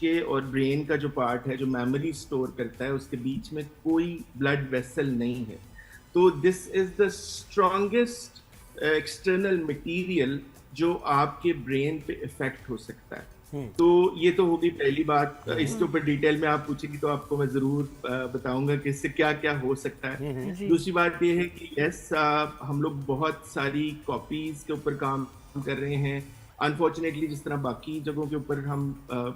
के और ब्रेन का जो पार्ट है, जो मेमोरी स्टोर करता है, उसके बीच में कोई ब्लड वेसल नहीं है। तो this is the strongest external material जो आपके ब्रेन पे इफेक्ट हो सकता है। तो ये तो होगी पहली बात। इसके ऊपर डिटेल में आप पूछेंगी तो आपको मैं जरूर बताऊंगा कि इससे क्या क्या हो सकता है। दूसरी बात ये है कि यस, हम लोग बहुत सारी कॉपीज के ऊपर काम कर रहे हैं। अनफॉर्चुनेटली जिस तरह बाकी जगहों के ऊपर हम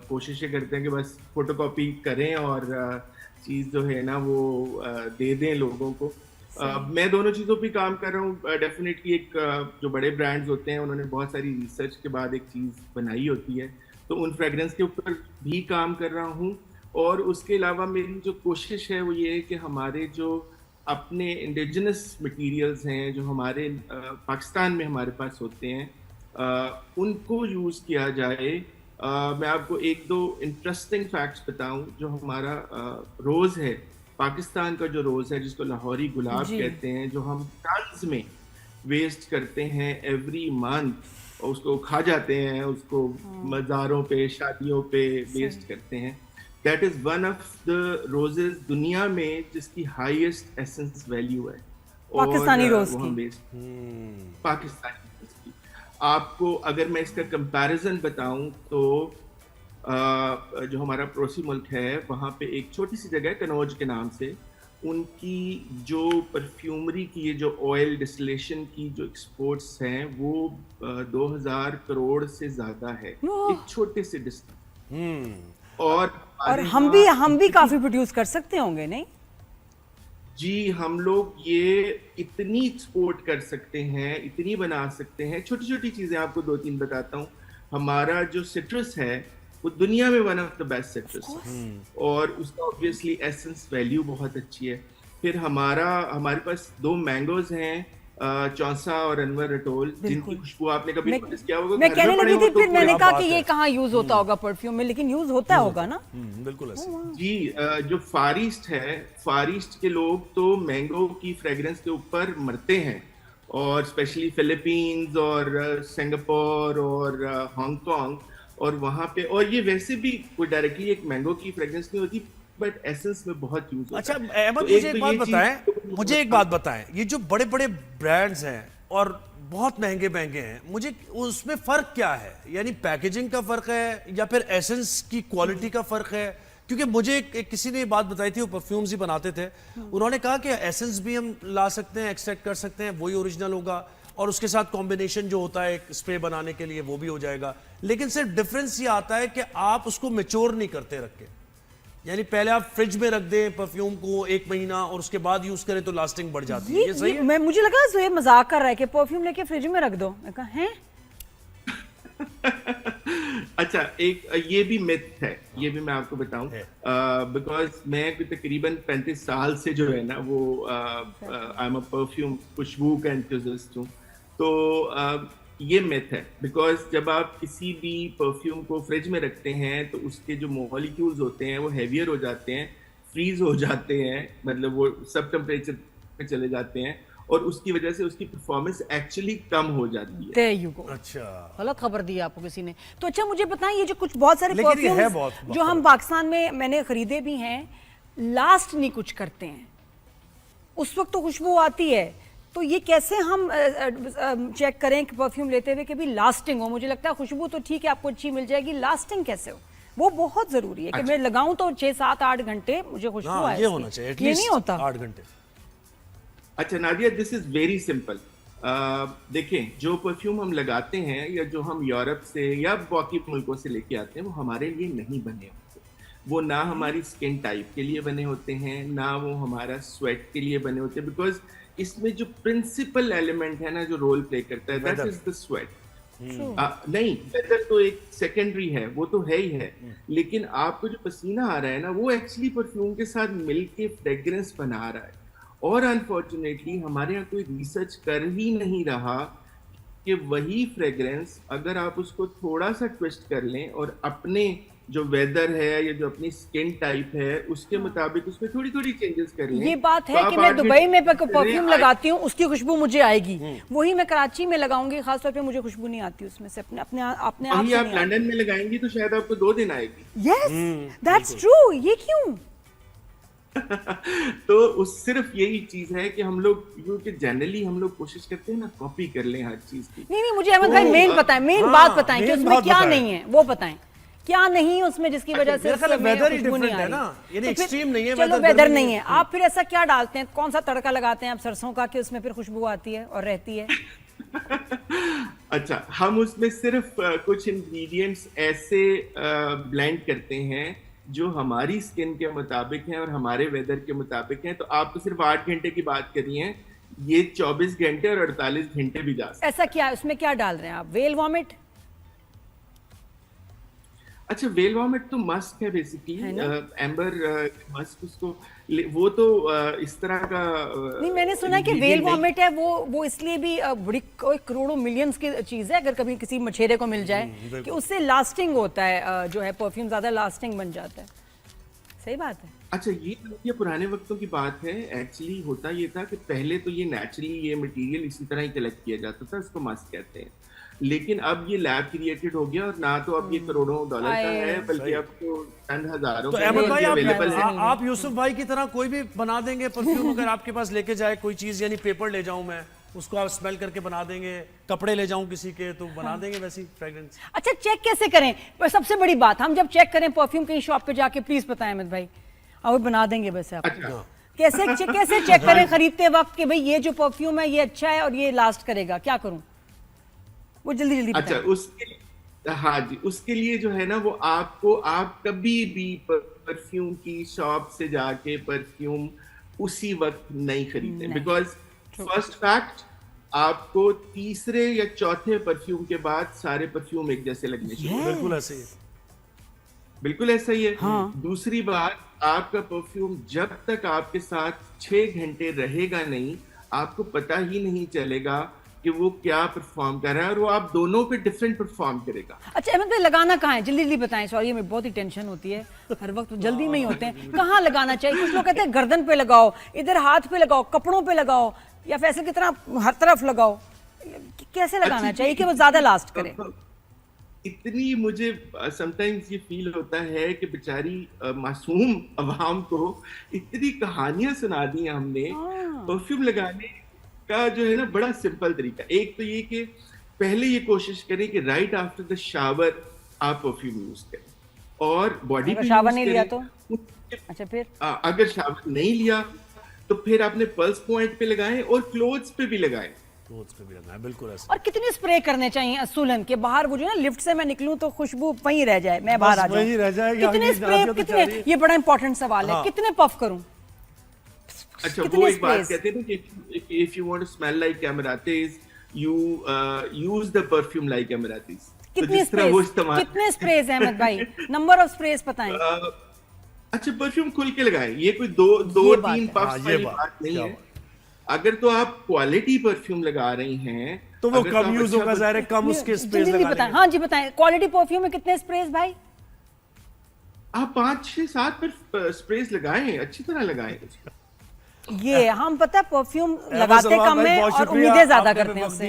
कोशिशें करते हैं कि बस फोटोकॉपी करें और चीज़ जो है ना वो दे दें लोगों को। मैं दोनों चीज़ों पे काम कर रहा हूँ। डेफिनेटली एक जो बड़े ब्रांड्स होते हैं उन्होंने बहुत सारी रिसर्च के बाद एक चीज़ बनाई होती है, तो उन फ्रेग्रेंस के ऊपर भी काम कर रहा हूँ। और उसके अलावा मेरी जो कोशिश है वो ये है कि हमारे जो अपने इंडिजिनस मटेरियल्स हैं, जो हमारे पाकिस्तान में हमारे पास होते हैं, उनको यूज़ किया जाए। मैं आपको एक दो इंटरेस्टिंग फैक्ट्स बताऊं। जो हमारा रोज़ है, पाकिस्तान का जो रोज़ है जिसको लाहौरी गुलाब कहते हैं, जो हम टन्स में वेस्ट करते हैं एवरी मंथ, और उसको खा जाते हैं, उसको मज़ारों पे, शादियों पे वेस्ट करते हैं। That is one of the roses दुनिया में जिसकी हाईएस्ट एसेंस वैल्यू है। पाकिस्तानी रोज वो हम की। वेस्ट पाकिस्तानी रोज की। आपको अगर मैं इसका कंपैरिजन बताऊं तो जो हमारा पड़ोसी मुल्क है वहाँ पे एक छोटी सी जगह है कनौज के नाम से, उनकी जो परफ्यूमरी की ये जो ऑयल डिस्टिलेशन की जो एक्सपोर्ट्स हैं वो 2000 करोड़ से ज्यादा है एक छोटे से डिस्ट्रिक्ट। और हम भी काफी प्रोड्यूस कर सकते होंगे, नहीं जी? हम लोग ये इतनी एक्सपोर्ट कर सकते हैं, इतनी बना सकते हैं। छोटी छोटी चीजें आपको दो तीन बताता हूँ। हमारा जो सिट्रस है वो दुनिया में one of the best citrus है, और उसका ऑब्वियसली एसेंस वैल्यू बहुत अच्छी है। फिर हमारे पास दो मैंगोज हैं, चौसा और अनवर रटोल, जिनकी खुशबू आपने कभी नोटिस किया होगा? मैं कहने लगी थी, फिर मैंने कहा कि ये कहाँ यूज होता होगा परफ्यूम में, लेकिन यूज होता होगा ना। बिल्कुल ऐसे जी। जो फार ईस्ट है, फार ईस्ट के लोग तो मैंगो की फ्रेग्रेंस के ऊपर मरते हैं, और स्पेशली फिलीपींस और सिंगापुर और हांगकांग, और वहाँ पे, और ये वैसे भी कोई डायरेक्टली एक मैंगो की फ्रेग्रेंस नहीं होती, बट एसेंस में बहुत यूज होता है। अच्छा अहमद, मुझे एक बात बताएं, ये जो बड़े बड़े ब्रांड्स हैं और बहुत महंगे महंगे हैं, मुझे उसमें फर्क क्या है? यानी पैकेजिंग का फर्क है या फिर एसेंस की क्वालिटी का फर्क है? क्योंकि मुझे किसी ने बात बताई थी, वो परफ्यूम्स ही बनाते थे, उन्होंने कहा कि एसेंस भी हम ला सकते हैं, एक्सट्रैक्ट कर सकते हैं, वही ओरिजिनल होगा, और उसके साथ कॉम्बिनेशन जो होता है एक स्प्रे बनाने के लिए वो भी हो जाएगा। लेकिन सिर्फ डिफरेंस ये आता है कि आप उसको मैच्योर नहीं करते रख के, यानी पहले आप फ्रिज में रख दें परफ्यूम को 1 महीना और उसके बाद यूज करें तो लास्टिंग बढ़ जाती है। ये सही है? मुझे लगा ये मजाक कर रहा है कि परफ्यूम लेके फ्रिज में रख दो। मैं कहा हैं अच्छा, एक ये भी मिथ है, ये भी मैं आपको बताऊं, बिकॉज मैं तकरीबन 35 साल से जो है ना वो आई एम अ परफ्यूम खुशबू का एंथुसिस्ट हूं। तो ये मिथ है, बिकॉज जब आप किसी भी परफ्यूम को फ्रिज में रखते हैं तो उसके जो मॉलिक्यूल्स होते हैं वो हैवियर हो जाते हैं, फ्रीज हो जाते हैं, मतलब वो सब टेम्परेचर पे चले जाते हैं, और उसकी वजह से उसकी परफॉर्मेंस एक्चुअली कम हो जाती है। There you go। अच्छा, गलत खबर दी आपको किसी ने। तो अच्छा मुझे बताएं, ये जो कुछ बहुत सारे परफ्यूम्स जो हम पाकिस्तान में मैंने खरीदे भी हैं, लास्ट नहीं कुछ करते हैं, उस वक्त तो खुशबू आती है, तो ये कैसे हम चेक करें कि परफ्यूम लेते हुए कि भी लास्टिंग हो? मुझे लगता है खुशबू तो ठीक है आपको अच्छी मिल जाएगी, लास्टिंग कैसे हो वो बहुत जरूरी है। कि मैं लगाऊं तो 6, 7, 8 घंटे मुझे खुशबू आए, ये होना चाहिए, ये नहीं होता 8 घंटे। अच्छा Nadia, this is very simple. देखें, जो परफ्यूम हम लगाते हैं या जो हम यूरोप से या बाकी मुल्कों से लेके आते हैं वो हमारे लिए नहीं बने होते। वो ना हमारी स्किन टाइप के लिए बने होते हैं, ना वो हमारा स्वेट के लिए बने होते हैं, बिकॉज इसमें जो प्रिंसिपल एलिमेंट है ना जो रोल प्ले करता है, दैट इज द स्वेट। नहीं, वेदर तो एक सेकेंडरी है, वो तो है ही है, लेकिन आपको जो पसीना आ रहा है ना वो एक्चुअली परफ्यूम के साथ मिलके फ्रेग्रेंस बना रहा है। और अनफॉर्चुनेटली हमारे यहाँ कोई रिसर्च कर ही नहीं रहा कि वही फ्रेग्रेंस अगर आप उसको थोड़ा सा ट्विस्ट कर लें और अपने जो वेदर है या जो अपनी स्किन टाइप है उसके मुताबिक उसमें थोड़ी थोड़ी चेंजेस कर लें। ये बात है तो कि आप मैं 8 दुबई में घंटे परफ्यूम लगाती हूँ, उसकी खुशबू मुझे आएगी, वही मैं कराची में लगाऊंगी, खासतौर पे मुझे खुशबू नहीं आती उसमें से, अपने आप वही से आप नहीं आती। लंदन में लगाएंगी तो शायद आपको 2 दिन आएगी। Yes that's true. ये क्यों? तो उस सिर्फ यही चीज है कि हम लोग क्योंकि जनरली हम लोग कोशिश करते हैं ना कॉपी कर लें हर चीज की। नहीं मुझे अहमद भाई मेन बताएं, मेन बात बताएं कि उसमें क्या नहीं है, वो बताएं क्या नहीं है उसमें जिसकी वजह से वेदर ही डिफरेंट है ना, यानी एक्सट्रीम नहीं है। चलो वेदर नहीं है, आप फिर ऐसा क्या डालते हैं, कौन सा तड़का लगाते हैं आप सरसों का कि उसमें फिर खुशबू आती है और रहती है? अच्छा, हम उसमें सिर्फ कुछ इंग्रेडिएंट्स ऐसे ब्लेंड करते हैं जो हमारी स्किन के मुताबिक हैं और हमारे वेदर के मुताबिक हैं। तो आप तो सिर्फ 8 घंटे की बात करी हैं, ये 24 घंटे और 48 घंटे भी जा सकते हैं। ऐसा क्या है उसमें, क्या डाल रहे हैं आप? Well vomit? अच्छा, वेल वॉमिट तो मस्क है बेसिकली, एम्बर मस्क उसको वो तो इस तरह का नहीं, मैंने सुना है कि वेल वॉमिट है वो इसलिए भी बड़ी कोई करोड़ों मिलियंस की चीज है, अगर कभी किसी मछेरे को मिल जाए कि उससे लास्टिंग होता है, जो है परफ्यूम ज्यादा लास्टिंग बन जाता है। सही बात है। अच्छा, ये पुराने वक्तों की बात है। एक्चुअली होता ये था कि पहले तो ये नेचुरली ये मटेरियल इसी तरह ही कलेक्ट किया जाता था, इसको मस्क कहते हैं। लेकिन अब ये लैब क्रिएटेड हो गया और ना तो अब ये करोड़ों डॉलर का है बल्कि अब तो चंद हजारों तो अहमद भाई अवेलेबल है। आप यूसुफ भाई की तरह कोई भी बना देंगे परफ्यूम, अगर आपके पास लेके जाए कोई चीज, यानी पेपर ले जाऊं मैं, उसको आप स्मेल करके बना देंगे, कपड़े ले जाऊं किसी के तो बना देंगे वैसी फ्रेग्रेंस। अच्छा, चेक कैसे करें? पर सबसे बड़ी बात, हम जब चेक करें परफ्यूम कहीं शॉप पे जाके, प्लीज बताएं अहमद भाई, और बना देंगे वैसे आप। अच्छा। कैसे चेक करें खरीदते वक्त कि भाई ये जो परफ्यूम है ये अच्छा है और ये लास्ट करेगा, क्या करूं? वो जल्दी अच्छा, उसके हाँ जी, उसके लिए जो है ना वो आपको, आप कभी भी परफ्यूम की शॉप से जाके परफ्यूम उसी वक्त नहीं खरीदें, बिकॉज फर्स्ट फैक्ट, आपको तीसरे या चौथे परफ्यूम के बाद सारे परफ्यूम एक जैसे लगने चाहिए। बिल्कुल ऐसे ही, बिल्कुल ऐसा ही है। हाँ। दूसरी बात, आपका परफ्यूम जब तक आपके साथ 6 घंटे रहेगा नहीं, आपको पता ही नहीं चलेगा कि वो क्या परफॉर्म कर रहा है, और वो आप दोनों पे डिफरेंट परफॉर्म करेगा। अच्छा अहमद भाई, लगाना कहाँ है? जल्दी बताएं, सॉरी हमें बहुत ही टेंशन होती है, हर वक्त जल्दी में ही होते हैं। कहाँ लगाना चाहिए? कुछ लोग कहते हैं गर्दन पे लगाओ, इधर हाथ पे लगाओ, कपड़ों पे लगाओ, या फैसल की तरह हर तरफ लगाओ, कैसे लगाना चाहिए कि वो ज्यादा लास्ट करे? इतनी मुझे समटाइम्स ये फील होता है कि बेचारी मासूम अवाम को इतनी कहानियां सुना दी हमने परफ्यूम लगाने का। जो है ना बड़ा सिंपल तरीका, एक तो ये कि पहले ये कोशिश करें कि राइट आफ्टर द शावर आप परफ्यूम यूज करें, और बॉडी पे शावर नहीं लिया तो? अच्छा, फिर अगर शावर नहीं लिया तो फिर आपने पल्स पॉइंट पे लगाएं और क्लोथ्स पे भी लगाएं। क्लोथ्स पे भी लगाना है, बिल्कुल ऐसा। और कितने स्प्रे करने चाहिए असूलन के बाहर? वो जो ना लिफ्ट से मैं निकलूं तो खुशबू वहीं रह जाए, मैं बाहर आ जाऊं, वहीं रह जाए। कितने स्प्रे, कितने, ये बड़ा इंपॉर्टेंट सवाल है, कितने पफ करूं? अच्छा, वो एक बात कहते हैं कि if you want to smell like Emiratis, you use the perfume like Emiratis। कितने स्प्रेज अहमद भाई? नंबर ऑफ स्प्रेज बताएं। अच्छा, परफ्यूम खुल के लगाएं, ये कोई दो 3 पफ्स वाली बात नहीं है। अगर तो आप क्वालिटी परफ्यूम लगा रही हैं तो वो कम यूज होगा, ज़ाहिर है कम उसके स्प्रेज लगाएंगे। बताएं, हाँ जी बताएं, क्वालिटी परफ्यूम में कितने स्प्रेज भाई? आप 5, 6, 7 पर स्प्रेज लगाएं, अच्छी तरह लगाएं। ये हम पता परफ्यूम लगाते कम है और उम्मीदें ज्यादा करते हैं उससे।